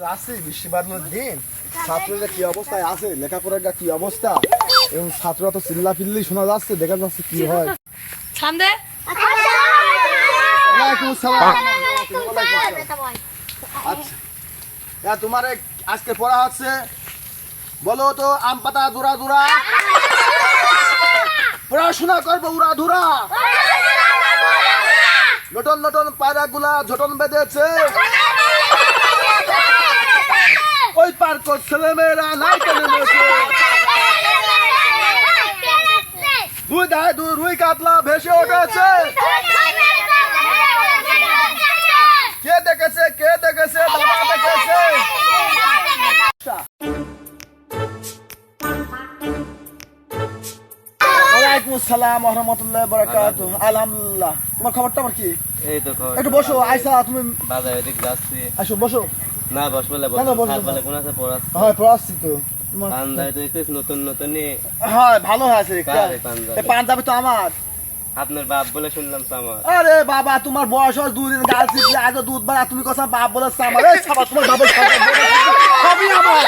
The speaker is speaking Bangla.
রাশি বৃষ্টি বাদলের দিন ছাত্ররা কি অবস্থায় আছে, লেখাপড়ার কি অবস্থা, এবং ছাত্ররা তো চিল্লা পিল্লি শোনা যাচ্ছে, দেখা যাচ্ছে কি হয়। সামনে ওয়ালাইকুম আসসালাম। আচ্ছা তোমার আজকে পড়া হচ্ছে, বলো তো আম পাতা জোড়া জোড়া, পড়াশোনা করবো উড়া ধুরা, নটন নটন পায়রা গুলা ঝটন বেঁধেছে, ওই পার্ক ছেলেমেয়েরা নাইতে নেমেছে, দুই দায় দুই রুই কাতলা ভেসে উঠেছে, কে দেখেছে দাদা দেখেছে। ওয়ালাইকুম আসসালাম ওয়া রাহমাতুল্লাহি ওয়া বারাকাতুহু। আলহামদুলিল্লাহ। তোমার খবরটা আমার কি? এই তো খবর। একটু বসো আয়সা, তুমি বাজার এদিক যাচ্ছি। আসো বসো। না বসবলে না, না, বসবো। বসবো আর বলে না। কোন আছে পড়াচ্ছি। হ্যাঁ পড়াচ্ছি তো। পান্ডায় তো একটু নতুন নতুনই। হ্যাঁ ভালো হয়েছে। কার এই পাঞ্জাবি? এই পাঞ্জাবি তো আমার। আপনার বাপ বলে শুনলাম তো আমার। আরে বাবা, তোমার বয়স হয় 2 দিন, গাল ছিপলে আজ দুধ বাড়া, তুমি কথা বাপ বলেছ আমার। এই সাবা তোমার বাবার সবই আমার।